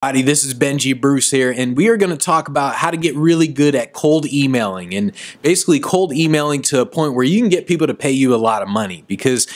Howdy, this is Benji Bruce here, and we are going to talk about how to get really good at cold emailing, and basically cold emailing to a point where you can get people to pay you a lot of money. Because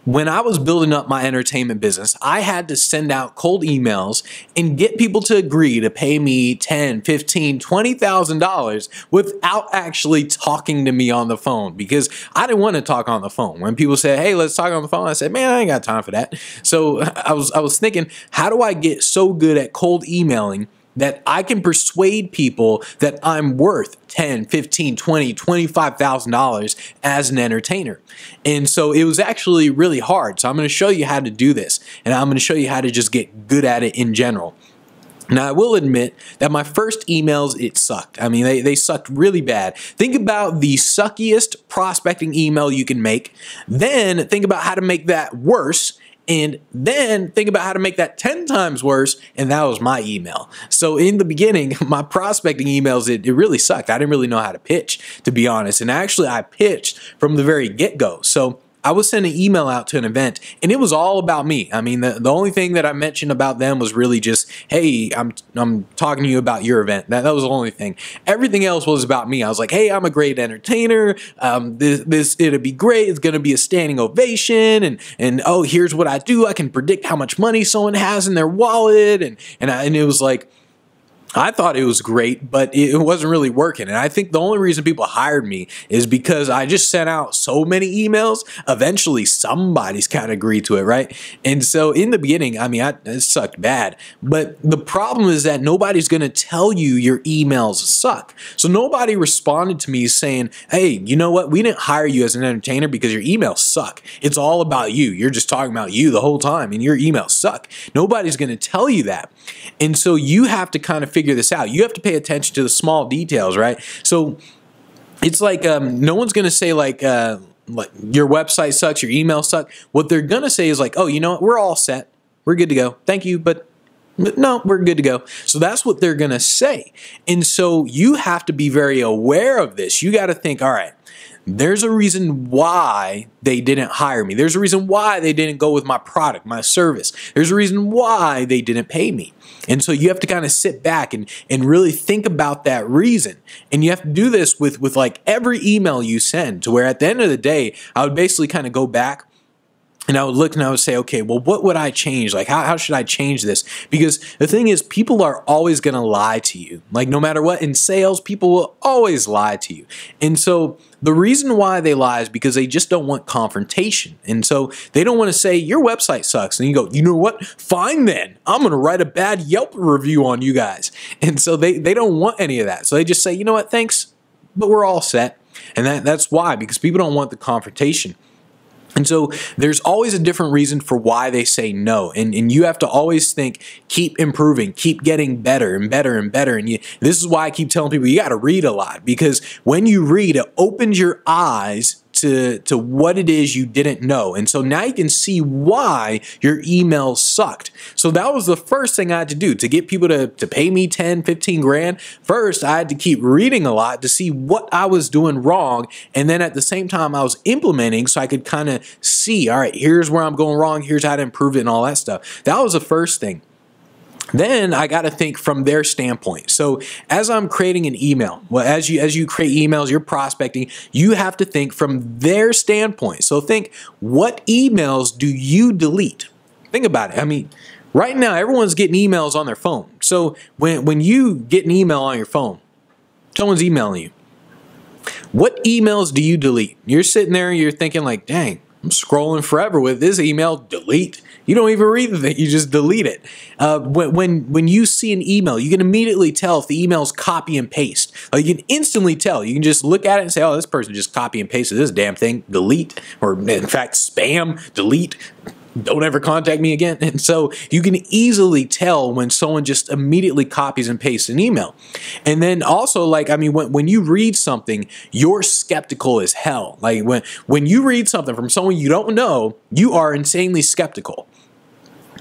when I was building up my entertainment business, I had to send out cold emails and get people to agree to pay me $10, $15, $20,000 without actually talking to me on the phone, because I didn't want to talk on the phone. When people say, "Hey, let's talk on the phone," I said, "Man, I ain't got time for that." So I was thinking, how do I get so good at cold emailing that I can persuade people that I'm worth $10, $15, $20, $25,000 as an entertainer? And so it was actually really hard. So I'm going to show you how to do this, and I'm going to show you how to just get good at it in general. Now, I will admit that my first emails, it sucked. I mean, they sucked really bad. Think about the suckiest prospecting email you can make. Then think about how to make that worse. And then think about how to make that 10 times worse, and that was my email. So in the beginning, my prospecting emails, it really sucked. I didn't really know how to pitch, to be honest. And actually, I pitched from the very get-go. So I was sending an email out to an event, and it was all about me. I mean, the only thing that I mentioned about them was really just, "Hey, I'm talking to you about your event." That was the only thing. Everything else was about me. I was like, "Hey, I'm a great entertainer. It'll be great. It's gonna be a standing ovation, and oh, here's what I do. I can predict how much money someone has in their wallet," and it was like, I thought it was great, but it wasn't really working. And I think the only reason people hired me is because I just sent out so many emails. Eventually, somebody's kind of agreed to it, right? And so in the beginning, I mean, it sucked bad. But the problem is that nobody's going to tell you your emails suck. So nobody responded to me saying, "Hey, you know what? We didn't hire you as an entertainer because your emails suck. It's all about you. You're just talking about you the whole time, and your emails suck." Nobody's going to tell you that. And so you have to kind of figure this out. You have to pay attention to the small details, right? So it's like no one's going to say like your website sucks, your email suck. What they're going to say is like, "Oh, you know what? We're all set. We're good to go. Thank you, but no, we're good to go." So that's what they're going to say. And so you have to be very aware of this. You got to think, all right, there's a reason why they didn't hire me. There's a reason why they didn't go with my product, my service. There's a reason why they didn't pay me. And so you have to kind of sit back and really think about that reason. And you have to do this with like every email you send, to where at the end of the day, I would basically kind of go back and I would look and I would say, okay, well, what would I change? Like, how should I change this? Because the thing is, people are always going to lie to you. Like, no matter what, in sales, people will always lie to you. And so the reason why they lie is because they just don't want confrontation. And so they don't want to say, "Your website sucks." And you go, "You know what? Fine then. I'm going to write a bad Yelp review on you guys." And so they don't want any of that. So they just say, "You know what? Thanks, but we're all set." And that's why, because people don't want the confrontation. And so there's always a different reason for why they say no. And you have to always think, keep improving, keep getting better and better and better. And this is why I keep telling people you got to read a lot, because when you read, it opens your eyes to what it is you didn't know. And so now you can see why your emails sucked. So that was the first thing I had to do to get people to pay me 10, 15 grand. First, I had to keep reading a lot to see what I was doing wrong. And then at the same time, I was implementing so I could kind of see, all right, here's where I'm going wrong. Here's how to improve it and all that stuff. That was the first thing. Then I got to think from their standpoint. So as I'm creating an email, well, as you create emails, you're prospecting, you have to think from their standpoint. So think, what emails do you delete? Think about it. I mean, right now, everyone's getting emails on their phone. So when you get an email on your phone, someone's emailing you. What emails do you delete? You're sitting there and you're thinking like, "Dang, I'm scrolling forever with this email." Delete. You don't even read the thing, you just delete it. When you see an email, you can immediately tell if the email's copy and paste. You can instantly tell. You can just look at it and say, "Oh, this person just copy and pasted this damn thing." Delete. Or in fact, spam. Delete. Don't ever contact me again. And so you can easily tell when someone just immediately copies and pastes an email. And then also, like, I mean, when you read something, you're skeptical as hell. Like when you read something from someone you don't know, you are insanely skeptical.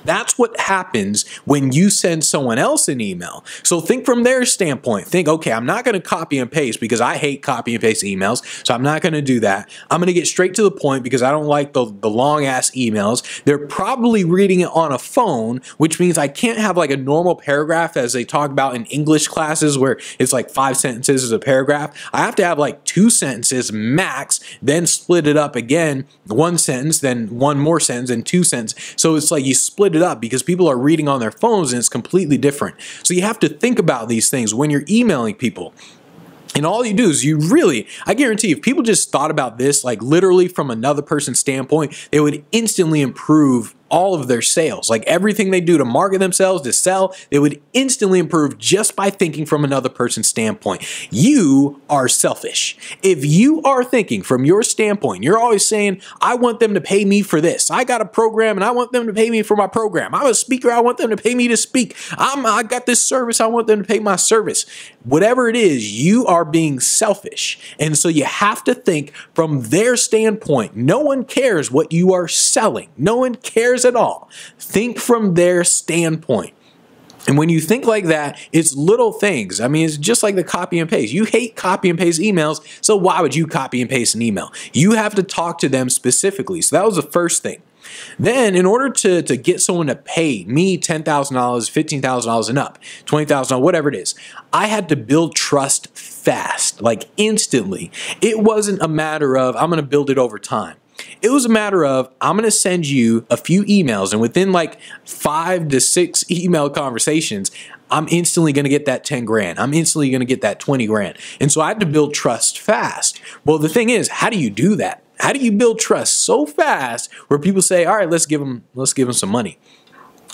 That's what happens when you send someone else an email. So think from their standpoint. Think, okay, I'm not going to copy and paste because I hate copy and paste emails. So I'm not going to do that. I'm going to get straight to the point because I don't like the long ass emails. They're probably reading it on a phone, which means I can't have like a normal paragraph as they talk about in English classes where it's like 5 sentences as a paragraph. I have to have like 2 sentences max, then split it up again, 1 sentence, then 1 more sentence, and 2 sentences. So it's like you split it up because people are reading on their phones and it's completely different. So you have to think about these things when you're emailing people. And all you do is I guarantee if people just thought about this, like literally from another person's standpoint, they would instantly improve all of their sales. Like everything they do to market themselves, to sell, they would instantly improve just by thinking from another person's standpoint. You are selfish. If you are thinking from your standpoint, you're always saying, I want them to pay me for this. I got a program and I want them to pay me for my program. I'm a speaker. I want them to pay me to speak. I got this service. I want them to pay my service. Whatever it is, you are being selfish. And so you have to think from their standpoint. No one cares what you are selling. No one cares at all. Think from their standpoint. And when you think like that, it's little things. I mean, it's just like the copy and paste. You hate copy and paste emails, so why would you copy and paste an email? You have to talk to them specifically. So that was the first thing. Then in order to get someone to pay me $10,000, $15,000 and up, $20,000, whatever it is, I had to build trust fast, like instantly. It wasn't a matter of I'm going to build it over time. It was a matter of I'm going to send you a few emails, and within like 5 to 6 email conversations, I'm instantly going to get that 10 grand. I'm instantly going to get that 20 grand. And so I had to build trust fast. Well, the thing is, how do you do that? How do you build trust so fast where people say, all right, let's give them some money,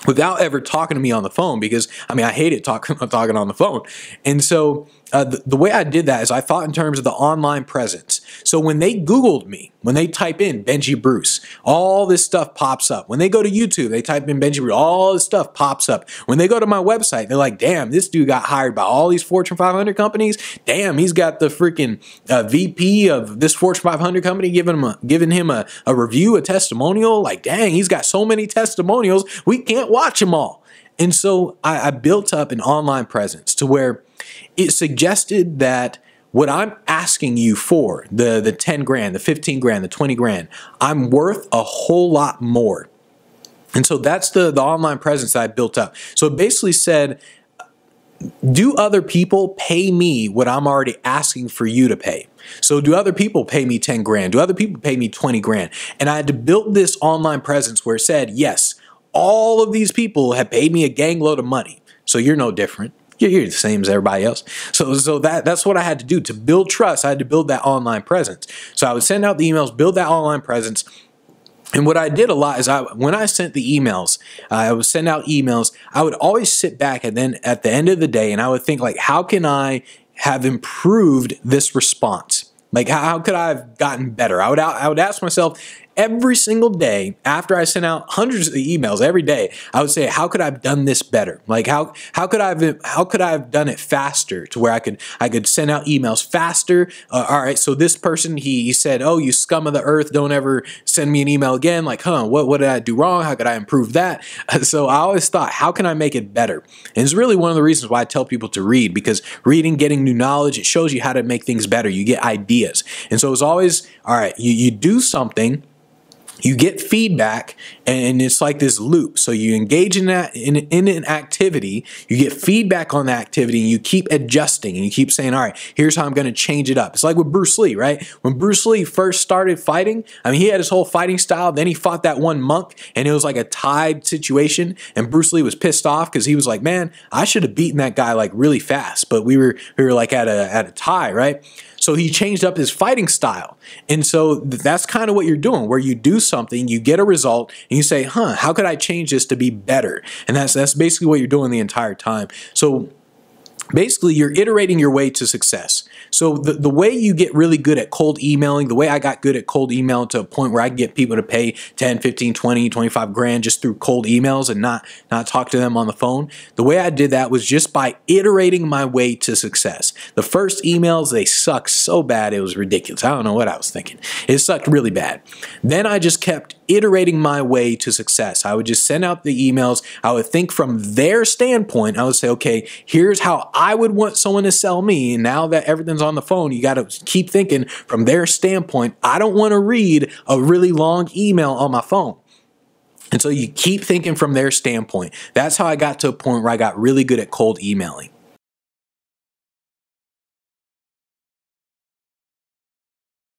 without ever talking to me on the phone? Because I mean, I hated talking on the phone. And so the way I did that is I thought in terms of the online presence. So when they Googled me, when they type in Benji Bruce, all this stuff pops up. When they go to YouTube, they type in Benji Bruce, all this stuff pops up. When they go to my website, they're like, damn, this dude got hired by all these Fortune 500 companies. Damn, he's got the freaking VP of this Fortune 500 company giving him a review, a testimonial. Like, dang, he's got so many testimonials, we can't watch them all. And so I built up an online presence to where it suggested that what I'm asking you for, the 10 grand, the 15 grand, the 20 grand, I'm worth a whole lot more. And so that's the online presence that I built up. So it basically said, do other people pay me what I'm already asking for you to pay? So do other people pay me 10 grand? Do other people pay me 20 grand? And I had to build this online presence where it said, yes, all of these people have paid me a gang load of money. So you're no different. You're the same as everybody else. So that's what I had to do. To build trust, I had to build that online presence. So I would send out the emails, build that online presence. And what I did a lot is when I sent the emails, I would send out emails, I would always sit back and then at the end of the day, and I would think like, how can I have improved this response? Like, how could I have gotten better? I would ask myself every single day after I sent out hundreds of emails every day. I would say, how could I have done this better? Like, how could I have done it faster to where I could send out emails faster? All right, so this person he said, oh, you scum of the earth, don't ever send me an email again. Like, what did I do wrong? How could I improve that? So I always thought, how can I make it better? And it's really one of the reasons why I tell people to read, because reading, getting new knowledge, it shows you how to make things better. You get ideas. And so it's always, all right, you do something, you get feedback, and it's like this loop. So you engage in that in an activity, you get feedback on the activity, and you keep adjusting, and you keep saying, all right, here's how I'm going to change it up. It's like with Bruce Lee, right? When Bruce Lee first started fighting, I mean, he had his whole fighting style. Then he fought that one monk, and it was like a tied situation. And Bruce Lee was pissed off because he was like, man, I should have beaten that guy like really fast, but we were like at a tie, right? So he changed up his fighting style. And so that's kind of what you're doing, where you do something, you get a result, and you say, how could I change this to be better? And that's basically what you're doing the entire time. So basically, you're iterating your way to success. So the way you get really good at cold emailing, the way I got good at cold email to a point where I can get people to pay 10, 15, 20, 25 grand just through cold emails and not talk to them on the phone, the way I did that was just by iterating my way to success. The first emails, they sucked so bad, it was ridiculous. I don't know what I was thinking. It sucked really bad. Then I just kept iterating my way to success. I would just send out the emails. I would think from their standpoint. I would say, okay, here's how I would want someone to sell me. And now that everything's on the phone, you got to keep thinking from their standpoint. I don't want to read a really long email on my phone. And so you keep thinking from their standpoint. That's how I got to a point where I got really good at cold emailing.